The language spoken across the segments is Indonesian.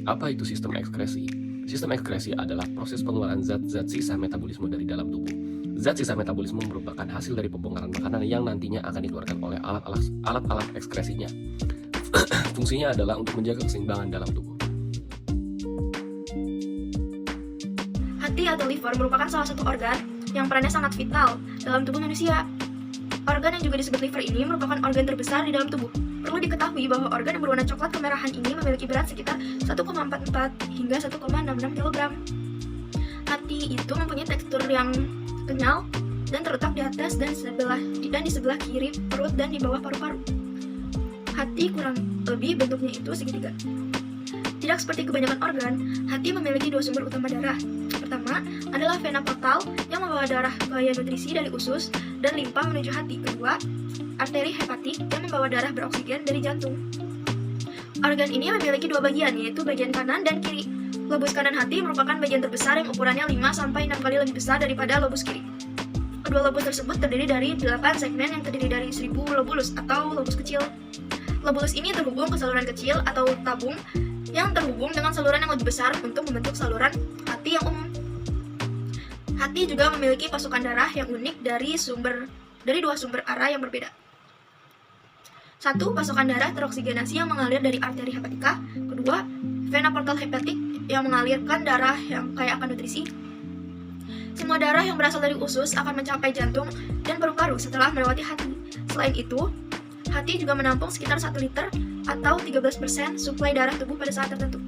Apa itu sistem ekskresi? Sistem ekskresi adalah proses pengeluaran zat-zat sisa metabolisme dari dalam tubuh. Zat sisa metabolisme merupakan hasil dari pembongkaran makanan yang nantinya akan dikeluarkan oleh alat-alat ekskresinya. Fungsinya adalah untuk menjaga keseimbangan dalam tubuh. Hati atau liver merupakan salah satu organ yang perannya sangat vital dalam tubuh manusia. Organ yang juga disebut liver ini merupakan organ terbesar di dalam tubuh. Perlu diketahui bahwa organ yang berwarna coklat kemerahan ini memiliki berat sekitar 1,44 hingga 1,66 kg. Hati itu mempunyai tekstur yang kenyal dan terletak di atas dan di sebelah kiri perut dan di bawah paru-paru. Hati kurang lebih bentuknya itu segitiga. Tidak seperti kebanyakan organ, hati memiliki dua sumber utama darah. Pertama adalah vena portal yang membawa darah via nutrisi dari usus dan limpa menuju hati. Kedua, arteri hepatik yang membawa darah beroksigen dari jantung. Organ ini memiliki dua bagian, yaitu bagian kanan dan kiri. Lobus kanan hati merupakan bagian terbesar yang ukurannya 5-6 kali lebih besar daripada lobus kiri. Kedua lobus tersebut terdiri dari 8 segmen yang terdiri dari 1000 lobulus atau lobus kecil. Lobulus ini terhubung ke saluran kecil atau tabung yang terhubung dengan saluran yang lebih besar untuk membentuk saluran hati yang umum. Hati juga memiliki pasukan darah yang unik dari dua sumber arah yang berbeda. Satu, pasokan darah teroksigenasi yang mengalir dari arteri hepatika. Kedua, vena portal hepatik yang mengalirkan darah yang kaya akan nutrisi. Semua darah yang berasal dari usus akan mencapai jantung dan paru-paru setelah melewati hati. Selain itu, hati juga menampung sekitar 1 liter atau 13% suplai darah tubuh pada saat tertentu.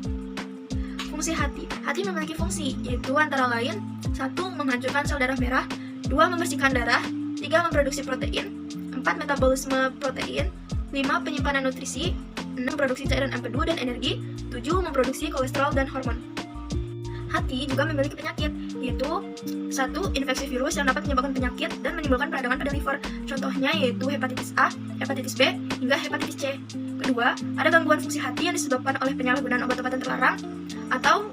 Fungsi hati. Hati memiliki fungsi, yaitu antara lain 1. Menghancurkan sel darah merah, 2. Membersihkan darah, 3. Memproduksi protein, 4. Metabolisme protein, 5. Penyimpanan nutrisi, 6. Produksi cairan empedu dan energi, 7. Memproduksi kolesterol dan hormon. Hati juga memiliki penyakit, yaitu 1. Infeksi virus yang dapat menyebabkan penyakit dan menimbulkan peradangan pada liver. Contohnya yaitu hepatitis A, hepatitis B, hingga hepatitis C. Kedua, ada gangguan fungsi hati yang disebabkan oleh penyalahgunaan obat-obatan terlarang atau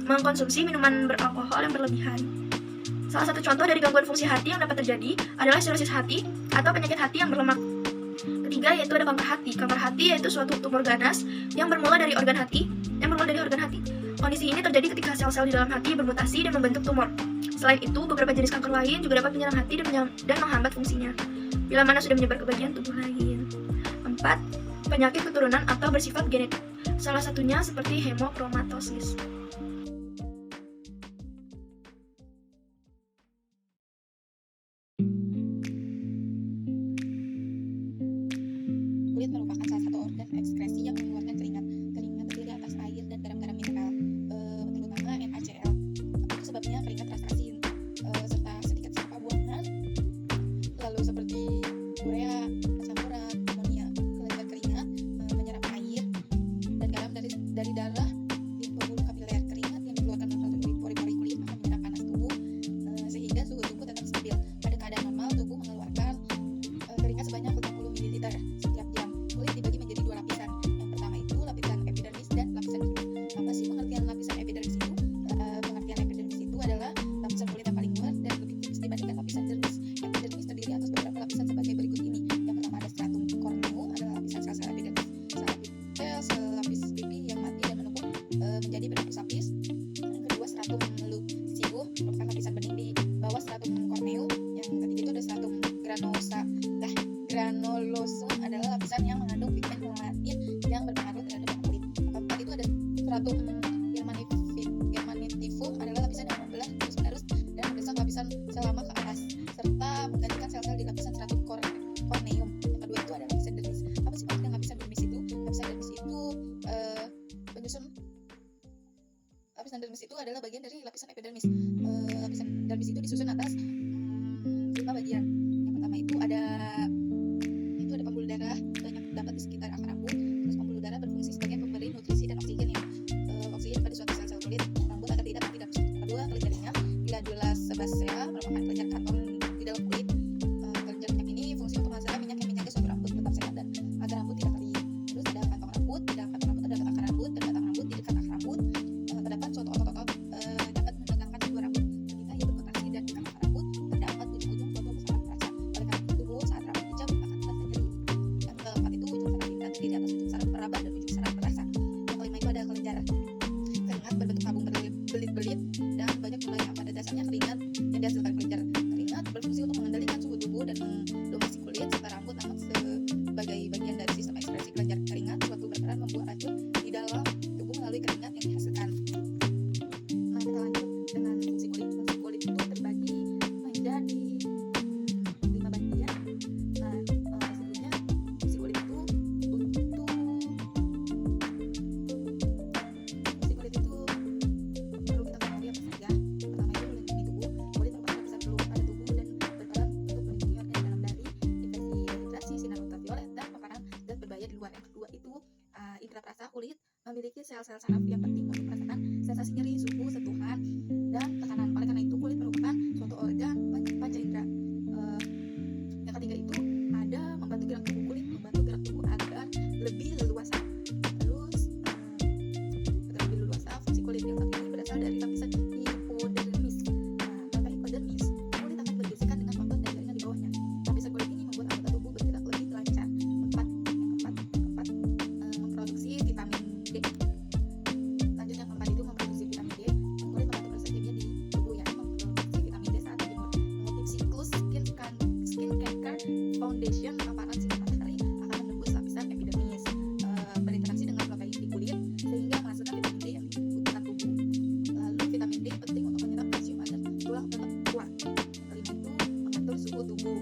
mengkonsumsi minuman beralkohol yang berlebihan. Salah satu contoh dari gangguan fungsi hati yang dapat terjadi adalah sirosis hati atau penyakit hati yang berlemak. Ketiga, yaitu ada kanker hati. Kanker hati yaitu suatu tumor ganas yang bermula dari organ hati. Kondisi ini terjadi ketika sel-sel di dalam hati bermutasi dan membentuk tumor. Selain itu, beberapa jenis kanker lain juga dapat menyerang hati dan menghambat fungsinya bila mana sudah menyebar ke bagian tubuh lain. 4. Penyakit keturunan atau bersifat genetik. Salah satunya seperti hemochromatosis. Kulit merupakan salah satu organ ekskresi yang mengeluarkan keringat. Keringat terdiri atas air dan garam-garam mineral, terutama NaCl. Itu sebabnya keringat terasa asin, serta sedikit sampah buangan, lalu seperti urea, asam urat, amonia. Kelenjar keringat menyerap air dan garam dari darah di pembuluh kapiler. Keringat yang dikeluarkan melalui pori-pori kulit akan menyerap panas tubuh, sehingga suhu tubuh tetap stabil. Pada keadaan normal, tubuh mengeluarkan keringat sebanyak 80 ml setiap jam. Kulit dibagi menjadi dua lapisan. Yang pertama itu lapisan epidermis dan lapisan kulit. Apa sih pengertian lapisan epidermis itu? Pengertian epidermis itu adalah lapisan kulit yang paling luas dan lebih tipis dibandingkan lapisan dermis. Epidermis terdiri atas beberapa lapisan sebagai berikut ini. Yang pertama ada stratum corneum, adalah lapisan sel-sel epidermis. Selapis pipi yang mati dan menumpuk menjadi berlapis-lapis. Yang kedua stratum lucidum, merupakan lapisan bening di bawah stratum corneum. Yang ketiga itu ada stratum granulosa adalah lapisan yang mengandung pigmen melanin yang berpengaruh terhadap warna kulit. Keempat itu ada stratum germinativum, adalah lapisan yang membelah terus-menerus dan mendesak lapisan sel lama ke atas serta menggantikan sel-sel di lapisan stratum corneum. Yang kedua itu ada lapisan dermis. Apa sih pengertian lapisan dermis itu? Lapisan dermis itu lapisan dermis itu adalah bagian dari lapisan epidermis. Lapisan dermis itu disusun atas 5 bagian. Yang pertama itu ada pembuluh darah, banyak terdapat di sekitar akar rambut. Terus pembuluh darah berfungsi sebagai pemberi nutrisi dan oksigen pada suatu sel-sel kulit rambut agar tidak mati. Yang kedua, kelenjar minyak. Glandula sebacea merupakan kelenjar kantong di dalam kulit. Kelenjar minyak ini fungsi untuk menghasilkan minyak yang menjaga suatu rambut tetap sehat dan agar rambut tidak kering. Terus ada kantong rambut. Di dalam kantong rambut terdapat akar rambut dan batang rambut. Di dekat akar rambut terdapat suatu otot-otot dapat menegangkan sebuah rambut. Ketika ia berkontraksi dan dekat akar rambut, memiliki sel-sel saraf yang penting untuk merasakan sensasi nyeri, suhu, sentuhan, dan tekanan. Oleh karena itu, kulit merupakan suatu organ panca indera. Yang ketiga itu ada membantu gerak tubuh. Kulit membantu gerak tubuh agar lebih leluasa. Terus agar lebih leluasa, fungsi kulit yang satu ini berasal dari lapisan hipodermis. Tanpa hipodermis, kulit akan bergesekan dengan otot dan jaringan di bawahnya. Lapisan kulit ini membuat anggota tubuh bergerak lebih lancar. Keempat, memproduksi vitamin D. Lanjut, yang keempat itu memproduksi vitamin D. Kulit membantu proses kimia di tubuh yang memproduksi vitamin D saat berjemur. Mengutip siklus Skin Cancer Foundation, paparan sinar matahari akan menembus lapisan epidermis, berinteraksi dengan protein di kulit sehingga menghasilkan vitamin D yang dibutuhkan tubuh. Lalu vitamin D penting untuk menyerap kalsium agar tulang tetap kuat. Kelima itu mengatur suhu tubuh.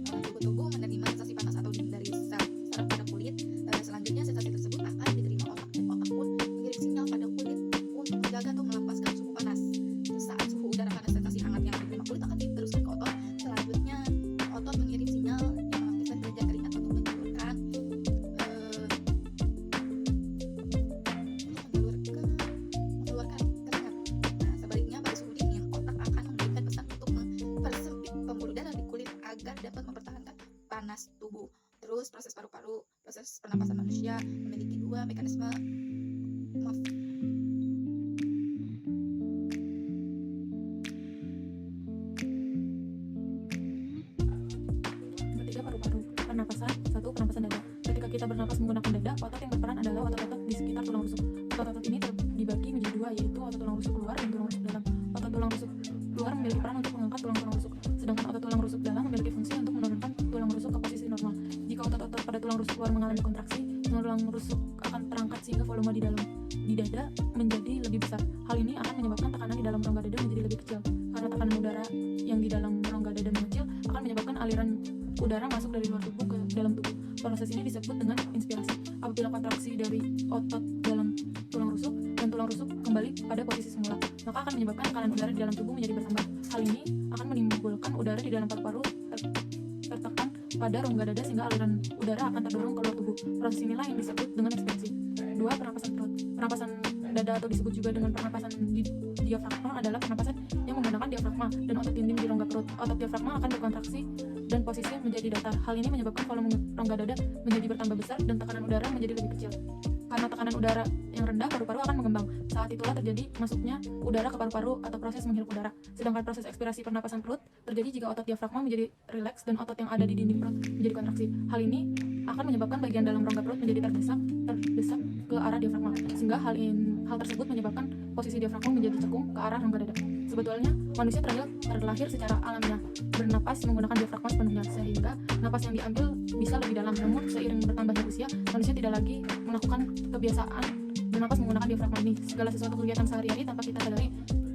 Suhu tubuh menerima sensasi panas atau dingin dari sel saraf pada kulit. Selanjutnya sensasi tersebut akan diterima otak, dan otak pun mengirim sinyal pada kulit untuk menjaga atau melepaskan suhu panas. Terus saat suhu udara pada sensasi hangat yang diterima kulit akan diteruskan ke otot. Selanjutnya otot mengirim sinyal yang mengaktifkan kerja keringat untuk mengeluarkan keringat. Sebaliknya pada suhu dingin, otak akan memberikan pesan untuk mempersempit pembuluh darah di kulit agar dapat mempertahankan panas tubuh. Terus proses paru-paru, proses pernapasan manusia memiliki dua mekanisme. Ketiga, paru-paru. Pernapasan. Satu, pernapasan dada. Ketika kita bernapas menggunakan dada, otot yang berperan adalah otot-otot di sekitar tulang rusuk. Otot-otot ini dibagi menjadi dua, yaitu otot tulang rusuk luar dan tulang rusuk dalam. Otot tulang rusuk luar memiliki peran untuk mengangkat tulang-tulang rusuk, sedangkan otot tulang rusuk dalam memiliki fungsi untuk menurunkan tulang rusuk ke posisi normal. Jika otot-otot pada tulang rusuk luar mengalami kontraksi, tulang rusuk akan terangkat sehingga volume di dada menjadi lebih besar. Hal ini akan menyebabkan tekanan di dalam rongga dada menjadi lebih kecil. Karena tekanan udara yang di dalam rongga dada mengecil akan menyebabkan aliran udara masuk dari luar tubuh ke dalam tubuh. Proses ini disebut dengan inspirasi. Apabila kontraksi dari otot dalam tulang rusuk dan tulang rusuk kembali pada posisi semula, maka akan menyebabkan tekanan udara di dalam tubuh menjadi bertambah. Hal ini akan menimbulkan udara di dalam paru-paru tertekan pada rongga dada sehingga aliran udara akan terdorong keluar tubuh. Proses inilah yang disebut dengan ekspansi. 2. Pernapasan perut. Pernapasan dada atau disebut juga dengan pernapasan diafragma adalah pernapasan yang menggunakan diafragma dan otot dinding di rongga perut. Otot diafragma akan berkontraksi dan posisi menjadi datar. Hal ini menyebabkan volume rongga dada menjadi bertambah besar dan tekanan udara menjadi lebih kecil. Karena tekanan udara yang rendah, paru-paru akan mengembang. Saat itulah terjadi masuknya udara ke paru-paru atau proses menghirup udara. Sedangkan proses ekspirasi pernapasan perut terjadi jika otot diafragma menjadi rileks dan otot yang ada di dinding perut menjadi kontraksi. Hal ini akan menyebabkan bagian dalam rongga perut menjadi terdesak ke arah diafragma, sehingga hal tersebut menyebabkan posisi diafragma menjadi cekung ke arah rongga dada. Sebetulnya manusia terlahir secara alamiah bernapas menggunakan diafragma sepenuhnya, sehingga napas yang diambil bisa lebih dalam. Namun seiring bertambahnya usia, manusia tidak lagi melakukan kebiasaan bernapas menggunakan diafragma ini. Segala sesuatu kegiatan sehari-hari tanpa kita sadari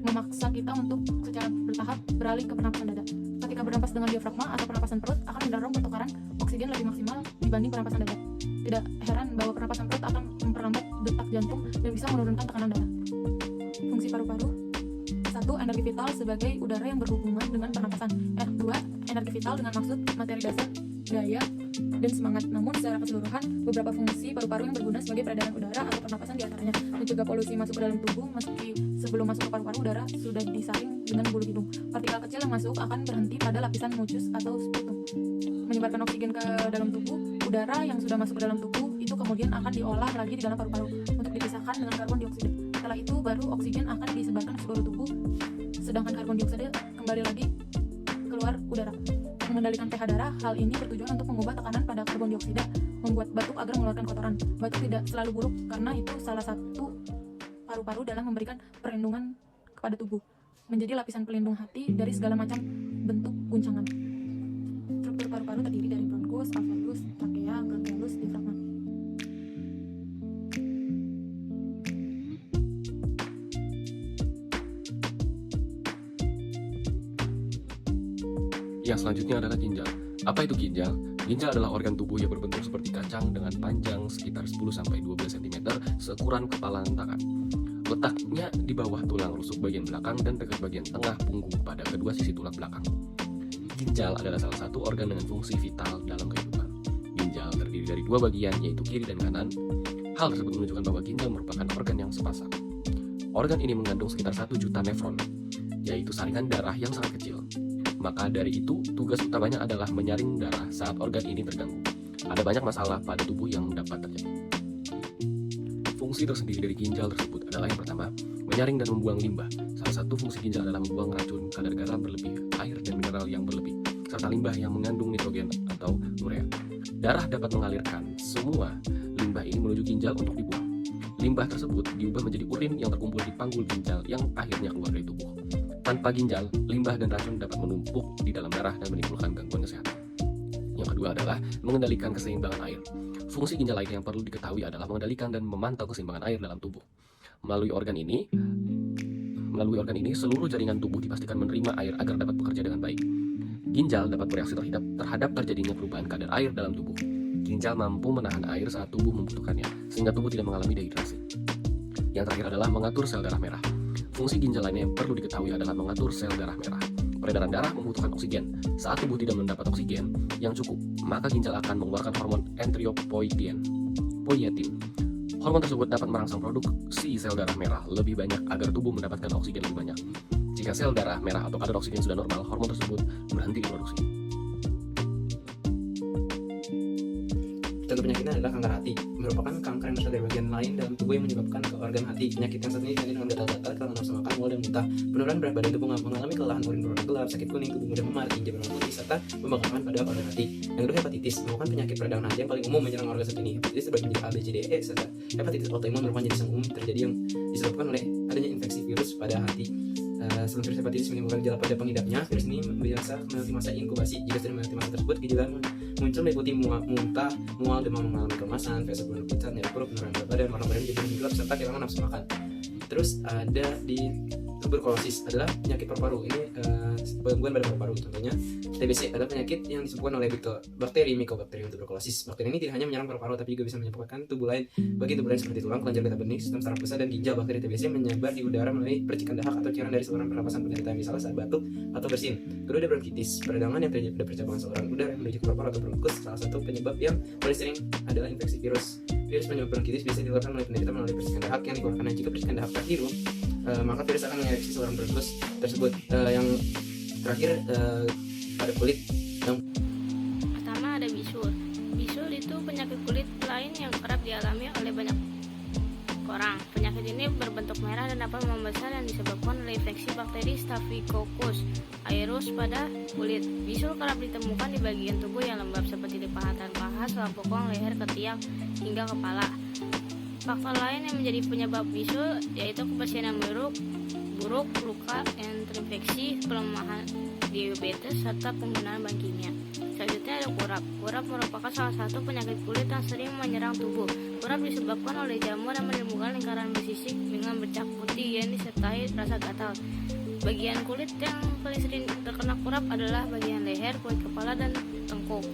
memaksa kita untuk secara bertahap beralih ke pernapasan dada. Ketika bernapas dengan diafragma atau pernapasan perut akan mendorong pertukaran oksigen lebih maksimal dibanding pernapasan dada. Tidak heran bahwa pernapasan perut akan memperlambat detak jantung dan bisa menurunkan tekanan darah. Fungsi paru-paru. 1. Energi vital sebagai udara yang berhubungan dengan pernapasan. 2. Energi vital dengan maksud materi dasar, daya, dan semangat. Namun secara keseluruhan, beberapa fungsi paru-paru yang berguna sebagai peredaran udara atau pernapasan diantaranya mencegah polusi masuk ke dalam tubuh. Meski sebelum masuk ke paru-paru, udara sudah disaring dengan bulu hidung. Partikel kecil yang masuk akan berhenti pada lapisan mucus atau sputum, menyebarkan oksigen ke dalam tubuh. Udara yang sudah masuk ke dalam tubuh itu kemudian akan diolah lagi di dalam paru-paru untuk dipisahkan dengan karbon dioksida. Setelah itu baru oksigen akan disebarkan ke seluruh tubuh, sedangkan karbon dioksida kembali lagi keluar udara. Mengendalikan pH darah, hal ini bertujuan untuk mengubah tekanan pada karbon dioksida, membuat batuk agar mengeluarkan kotoran. Batuk tidak selalu buruk karena itu salah satu paru-paru dalam memberikan perlindungan kepada tubuh, menjadi lapisan pelindung hati dari segala macam bentuk guncangan. Struktur paru-paru terdiri dari bronkus, alveolus, trakea, bronchiolus, diafragma. Yang selanjutnya adalah ginjal. Apa itu ginjal? Ginjal adalah organ tubuh yang berbentuk seperti kacang dengan panjang sekitar 10-12 cm seukuran kepala tangan. Letaknya di bawah tulang rusuk bagian belakang dan dekat bagian tengah punggung pada kedua sisi tulang belakang. Ginjal adalah salah satu organ dengan fungsi vital dalam kehidupan. Ginjal terdiri dari dua bagian, yaitu kiri dan kanan. Hal tersebut menunjukkan bahwa ginjal merupakan organ yang sepasang. Organ ini mengandung sekitar 1 juta nefron, yaitu saringan darah yang sangat kecil. Maka dari itu, tugas utamanya adalah menyaring darah saat organ ini terganggu. Ada banyak masalah pada tubuh yang dapat terjadi. Fungsi tersendiri dari ginjal tersebut adalah yang pertama, menyaring dan membuang limbah. Salah satu fungsi ginjal adalah membuang racun, kadar garam berlebih, air dan mineral yang berlebih, serta limbah yang mengandung nitrogen atau urea. Darah dapat mengalirkan semua limbah ini menuju ginjal untuk dibuang. Limbah tersebut diubah menjadi urin yang terkumpul di panggul ginjal yang akhirnya keluar dari tubuh. Tanpa ginjal, limbah dan racun dapat menumpuk di dalam darah dan menimbulkan gangguan kesehatan. Yang kedua adalah mengendalikan keseimbangan air. Fungsi ginjal lain yang perlu diketahui adalah mengendalikan dan memantau keseimbangan air dalam tubuh. Melalui organ ini, seluruh jaringan tubuh dipastikan menerima air agar dapat bekerja dengan baik. Ginjal dapat bereaksi terhadap terjadinya perubahan kadar air dalam tubuh. Ginjal mampu menahan air saat tubuh membutuhkannya, sehingga tubuh tidak mengalami dehidrasi. Yang terakhir adalah mengatur sel darah merah. Fungsi ginjal lainnya yang perlu diketahui adalah mengatur sel darah merah. Peredaran darah membutuhkan oksigen. Saat tubuh tidak mendapat oksigen yang cukup, maka ginjal akan mengeluarkan hormon eritropoietin. Hormon tersebut dapat merangsang produksi sel darah merah lebih banyak agar tubuh mendapatkan oksigen lebih banyak. Jika sel darah merah atau kadar oksigen sudah normal, hormon tersebut berhenti diproduksi. Contoh penyakitnya adalah kanker hati, merupakan kanker yang berasal dari bagian lain dalam tubuh yang menyebabkan ke organ hati. Penyakit yang saat ini ditangani dengan gatal-gatal, kelelahan nafsu makan, mual dan muntah, penurunan berat badan, tubuh mengalami kelelahan, urin berwarna gelap, sakit kuning, tubuh mudah memar, tinja berwarna putih, serta pembengkakan pada organ hati. Yang kedua, hepatitis, merupakan penyakit peradangan hati yang paling umum menyerang organ seperti ini. Hepatitis terbagi menjadi A, B, C, D, E, serta hepatitis autoimun merupakan jenis yang umum terjadi yang disebabkan oleh adanya infeksi virus pada hati. Sebelum virus hepatitis menimbulkan gejala pada pengidapnya, virus ini biasa melewati masa inkubasi. Jika sudah melewati masa tersebut, gejala muncul meliputi muntah, mual, demam, mengalami kemasan, fase bulan pucat, nyeri perut, penurunan berat badan, warna badan jadi gelap, serta kehilangan nafsu makan. Terus ada di tuberkulosis adalah penyakit paru-paru. Ini gangguan pada paru-paru. Contohnya TBC adalah penyakit yang disebabkan oleh bakteri Mycobacterium tuberculosis. Bakteri ini tidak hanya menyerang paru-paru tapi juga bisa menyebabkan bagian tubuh lain seperti tulang, kelenjar getah bening, sistem saraf pusat dan ginjal. Bakteri TBC menyebar di udara melalui percikan dahak atau cairan dari saluran pernapasan penderita, misalnya saat batuk atau bersin. Kedua ada bronkitis, peradangan yang terjadi pada percabangan saluran udara yang menuju ke paru-paru atau bronkus. Salah satu penyebab yang paling sering adalah infeksi virus. Virus penyebab bronkitis bisa dikeluarkan oleh penderita melalui percikan dahak yang dikeluarkan. Jika percikan dahak terhirup, maka virus akan menginfeksi saluran bronkus tersebut. Yang terakhir pada kulit. Pertama ada bisul. Bisul itu penyakit kulit lain yang kerap dialami oleh banyak orang. Penyakit ini berbentuk merah dan dapat membesar yang disebabkan oleh infeksi bakteri Staphylococcus aureus pada kulit. Bisul kerap ditemukan di bagian tubuh yang lembab seperti di pahatan paha, selap bokong, leher, ketiak, hingga kepala. Faktor lain yang menjadi penyebab bisul yaitu kebersihan yang buruk, luka yang terinfeksi, pelemahan diabetes, serta penggunaan bahan kimia. Selanjutnya ada kurap. Kurap merupakan salah satu penyakit kulit yang sering menyerang tubuh. Kurap disebabkan oleh jamur yang menimbulkan lingkaran bersisik dengan bercak putih yang disertai rasa gatal. Bagian kulit yang paling sering terkena kurap adalah bagian leher, kulit kepala, dan tengkuk.